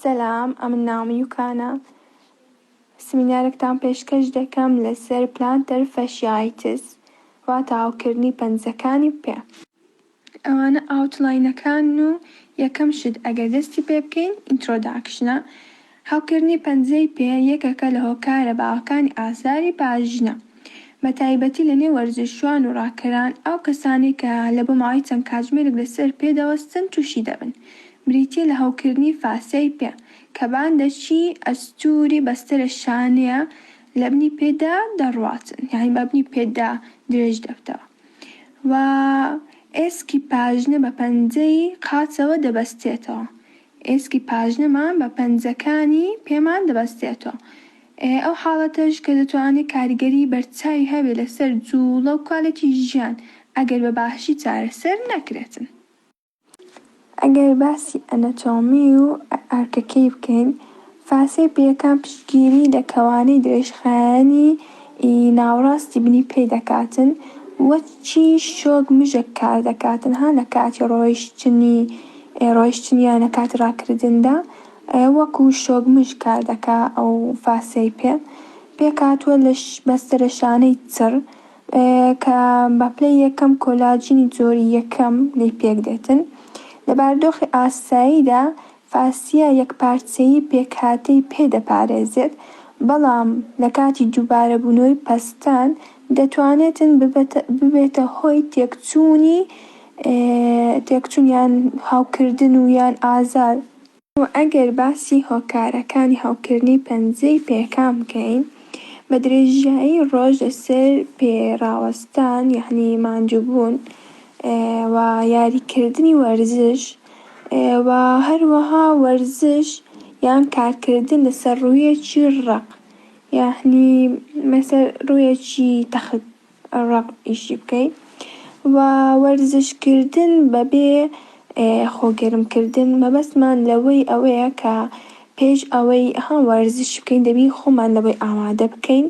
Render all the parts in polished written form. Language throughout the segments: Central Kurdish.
سەلام، ئەمن ناومی یوکانە. سمینارێکتان پێشکەش دەکەم لەسەر پلانتەر فەشیایتس واتە هاوکردنی پەنجەکانی پێ. ئەوانە ئاوتلاینەکان و یەکەم شت ئەگەر دەستی پێ بکەین ئینترۆداکشنە. هاوکردنی پەنجەی پێ یەکێکە لە هۆکارە باوەکانی ئازاری پاژنە. بە تایبەتی لە نێو وەرزشوان و ڕاکەران ئەو کەسانی کە لە بۆ ماوەی چەند کاتژمێرێک لەسەر پێ دەوەستن تووشی دەبن. بریتیە لە هاوکردنی فاسیای پێ کە باندێکی ئەستووری بەستە لە شانەیە لە بنی پێدا دەڕواتن، یعنی بە بنی پێدا درێژ دەبتەوە. و ئێسکی پاژنە بە پەنجەی قاچەوە دەبەستێتەوە. ئێسکی پاژنەمان بە پەنجەکانی پێمان دەبەستێتەوە. ئەو حاڵەتەش کە دەتوانێت کاریگەری بەرچاوی هەبێت لەسەر جوڵە و کوالەتی ژیان ئەگەر بە باشی چارەسەر نەکرێتن. ئەگەر باسی ئەنەتۆمی و ئەرکەکەی بکەین، فاسیای پێیەکان پشتگیری لە کەوانەی درێژخایەنی ناوەڕاستی بنی پێ دەکاتن، وەکی شۆک مژە کار دەکاتن ها لە کاتی ڕۆیشتنی یان لە کاتی ڕاکردندا وەکو شۆک مژ کار دەکا ئەو فاسیای پێ. پێکاتوە بەستە لە شانەی چڕ کە بە پلەی یەکەم کۆلاجینی جۆری یەکەم لێی پێک دێتن. لە بارودۆخی ئاساییدا فاسیە یەکپارچەیی پێکهاتەی پێ دەپارێزێت، بەڵام لە کاتی دووبارەبوونەوەی پەستان دەتوانێتن ببێتە هۆی تێکچوون یان هاوکردن و یان ئازار. و ئەگەر باسی هۆکارەکانی هاوکردنی پەنجەی پێەکان بکەین، بە درێژایی ڕۆژ لەسەر پێڕاوەستان یعنی مانجووبوون و یاریکردنی وەرزش و هەروەها وەرزش یان کارکردن لەسەر ڕوویەکی ڕق، یعنی مەسەر ڕوویەکی تەخت ڕق ئیشی بکەین و وەرزشکردن بەبێ خۆگەرمکردن مەبەستمان لەوەی ئەوەیە کە پێش ئەوەی وەرزش بکەین دەبی خۆمان لەوەی ئامادە بکەین،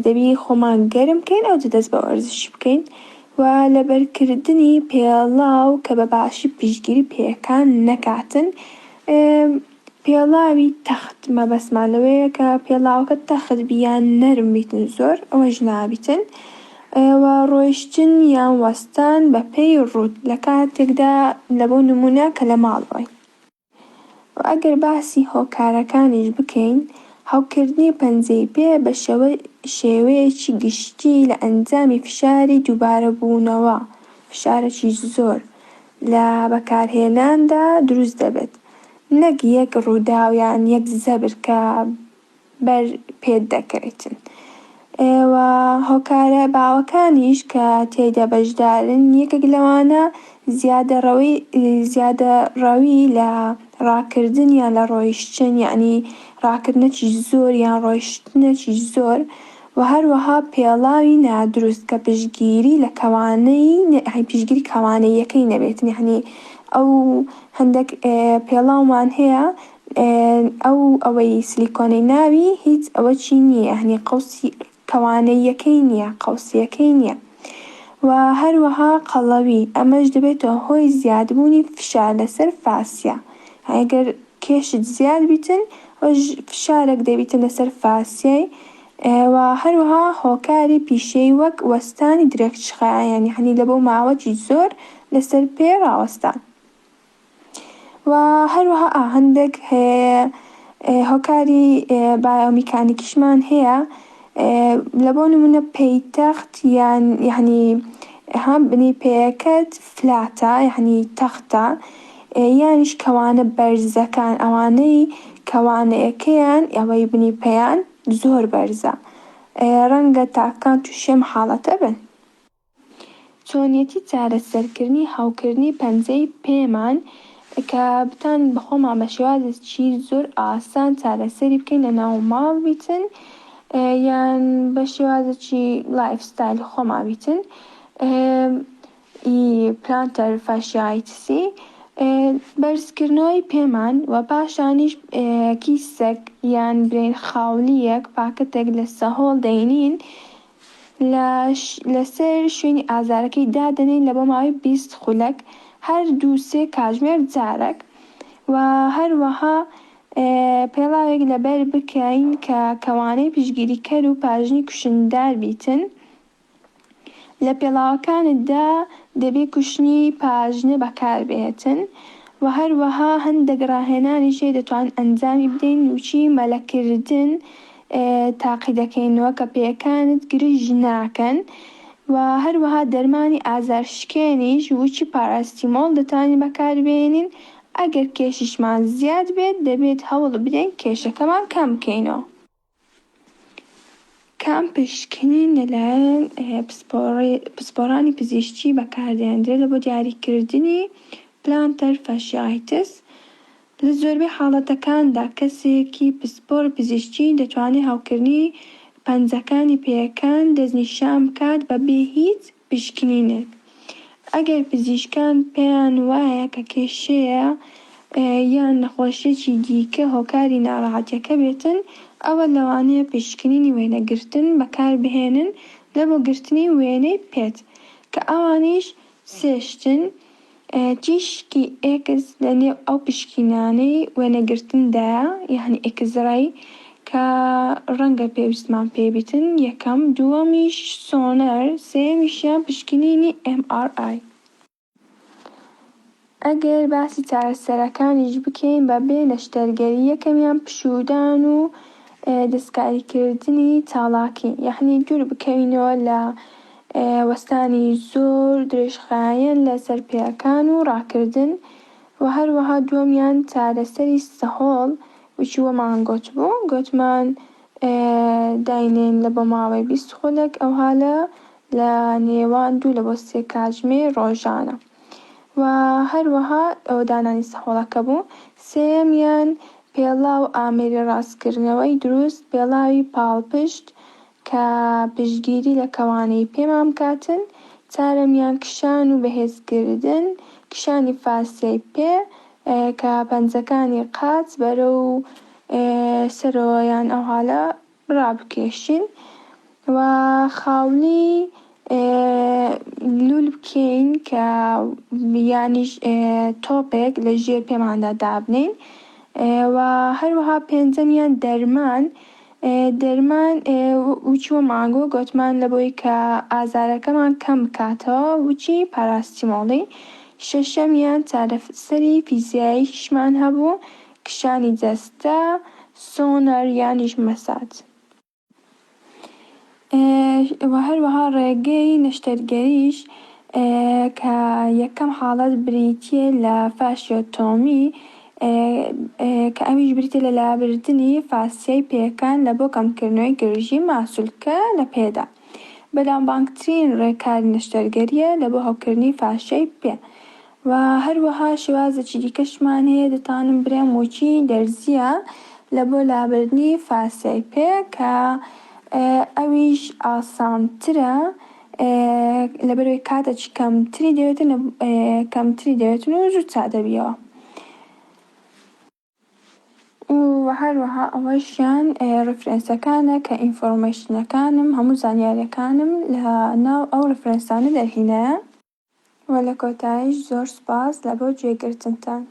دەبی خۆمان گەرم بکەین ئەو دەست بە وەرزش بکەین و لەبەرکردنی پێڵاو کە بە باشی پشتگیری پێەکان نەکاتن. پێڵاوی تەخت مەبەستمان لەوەیە کە پێڵاوەکە تەخت بیان نەرم بیتن زۆر ئەوەش نابیتن و ڕۆیشتن یان وەستان بە پێی ڕوود لە کاتێکدا لە بۆ نمونە کە لە ماڵەوەی. و ئەگەر باسی هۆکارەکانیش بکەین، هاوکردنی پەنجەی پێ بە شێوەیەکی گشتی لە ئەنجامی فشاری دووبارەبوونەوە فشارێکی زۆر لە بەکارهێناندا دروست دەبێت، نەک یەک ڕووداو یان یەک زەبر کە بەر پێت دەکەوێتن. و هۆکارە باوەکانیش کە تێیدا بەشدارن یەکێک لەوانە زیادەڕەوی لە ڕاکردن یان لە ڕۆیشتن، یعنی ڕاکردنێکی زۆر یان ڕۆیشتنێکی زۆر و هەروەها پێڵاوی نادروست کە پشتگیری لە پشتگیری کەوانەییەکەی نەبێتن، یعنی ئەو هەندێک پێڵاومان هەیە ئەوەی سیلیکۆنەی ناوی هیچ ئەوەی نییە، یعنی قەوسی کەوانەییەکەی نییە، قەوسیەکەی نییە. و هەروەها قەڵەوی ئەمەش دەبێتەوە هۆی زیادبوونی فشار لەسەر فاسیا. ئەگەر کێشت زیاد بیتن ئەوش فشارێک دەبیتن لەسەر فاسیای و هەروەها هۆکاری پیشەی وەک وەستانی درێژخایەن، یعنی لە بۆ ماوەی زۆر لەسەر پێ ڕاوەستان. و هەروەها هەندێک هۆکاری بایۆمیکانیکیشمان هەیە لە بۆ نمونە پەیتەخت یعنی بنی پێیەکەت فلاتە یعنی تەختە، یانیش کەوانە بەرزەکان ئەوانەی کەوانەیەکەیان ئەوەی بنی پێیان زۆر بەرزە، ڕەنگە تاکان تووشێم حاڵەتە بن. چۆنیەتی چارەسەرکردنی هاوکردنی پەنجەی پێمان کە بتان بەخۆمان بە شێوازێکی زۆر ئاسان چارەسەری بکەین لە ناو ماڵ بیتن یان بە شێوازێکی لایفستایل خۆمان بیتن. پلانتەر فەشیایتسی بەرزکردنەوەی پێمان و پاشانیش کیسێک یان برێن خاولیەک پاکەتێک لە سەهۆڵ دەینین لەسەر شوێنی ئازارەکەی دادەنین لە بۆ ماوەی 20 خولەک هەر 2-3 کاتژمێر جارێک و هەروەها پێڵاوێک لەبەر بکەین کە کەوانەی پشتگیریکەر و پاژنی کوشندار بیتن. لە پێڵاوەکانتدا دەبێ کوشتنی پاژنە بەکاربێتن و هەروەها هەندێک ڕاهێنانیش هەیە دەتوانن ئەنجامی بدەین وچی مەلەکردن تاقی دەکەینەوە کە پێیەکانت گرنگ ناکەن و هەروەها دەرمانی ئازارشکێنیش وچی پاراستیمۆڵ دەتوانین بەکاربێنین. ئەگەر کێشیشمان زیاد بێت دەبێت هەوڵ بدەین کێشەکەمان کەم بکەینەوە. کام پشکنین لەلایەن پسپۆڕانی پزیشکی بەکاردێنرێت لە بۆ دیاریکردنی پلانتەر فەشایتس. لە زۆربەی حاڵەتەکاندا کەسێکی پسپۆڕ پزیشکی دەتوانێت هاوکردنی پەنجەکانی پێیەکان دەستنیشان بکات بەبێ هیچ پشکنینێک. ئەگەر پزیشکان پێیان وایە کە کێشەیە یان نەخۆشیەکی دیکە هۆکاری ناڕەحەتیەکە بێتن، ئەوە لەوانەیە پشکنینی وێنەگرتن بەکاربهێنن لە بۆ گرتنی وێنەی پێت کە ئەوانیش سێشتن تیشکی ئێکس لەنێو ئەو پشکینانەی وێنەگرتندایە یعنی ئێکزڕەی کە ڕەنگە پێویستمان پێبیتن. یەکەم، دووەمیش سۆنەر، سێمیشیان پشکنینی MRI. ئەگەر باسی چارەسەرەکانیش بکەین بەبێ نەشتەرگەری، یەکەمیان پشوودان و دەستکاریکردنی چالاکی یعنی دوور بکەوینەوە لە وەستانی زۆر درێژخایەن لەسەر پێیەکان و ڕاکردن و هەروەها دووەمیان چارەسەری سەهۆڵ وچی وەمان گوتبوو گوتمان داینێن لە بۆ ماوەی 20 خولەک ئەوها لە نێوان 2 لە بۆ 3 کاتژمێر ڕۆژانە و هەروەها ئەوە دانانی سەهۆڵەکە بوو. سێیەمیان پێڵاو ئامێری ڕاستکردنەوەی دروست، پێڵاوی پاڵپشت کە پشتگیری لە کەوانەی پێمان بکاتن. چارەمیان کشان و بەهێزکردن، کشانی فاسیای پێ کە پەنجەکانی قاچ بەرەو سەرەوە یان ئەوهالە ڕابکێشین و خاوڵی لول بکەین کە یانیش تۆپێک لە ژێر پێماندا دابنێین و هەروەها پێنجەمیان دەرمان وچی وەمان گوتمان لە بۆی کە ئازارەکەمان کەم بکاتەوە وچی پاراستیمۆڵی. شەشەمیان چارەسەری فیزیاییشمان هەبوو، کشانی جەستە، سۆنەر یانیش مەساج و هەروەها ڕێگەی نەشتەرگەریش کە یەکەم حاڵەت بریتیە لە فاشیۆتۆمی کە ئەویش بریتە لە لابردنی فاسیای پێیەکان لە بۆ کەمکردنەوەی گرژی ماسولکە لە پێدا. بەلامبانگترین ڕێکاری نەشتەرگەریە لە بۆ هەوکردنی فاشیای پێ و هەروەها شێوازێکی دیکەشمان هەیە دەتوانم برێم وچی دەرزیە لە بۆ لابردنی فاسیای پێ کە ئەویش ئاسانترە لەبەرەوەی کاتێکی کەمتری دەوێتن و زوو دەبیەوە. و هەروەها ئەوەشیان ڕفرێنسەکانە کە ئینفۆرمێشنەکانم هەموو زانیاریەکانم لە ناو ئەو ڕفرێنسانە دەرهێنایە و لە کۆتاییش زۆر سوپاس لە بۆ گوێگرتنتان.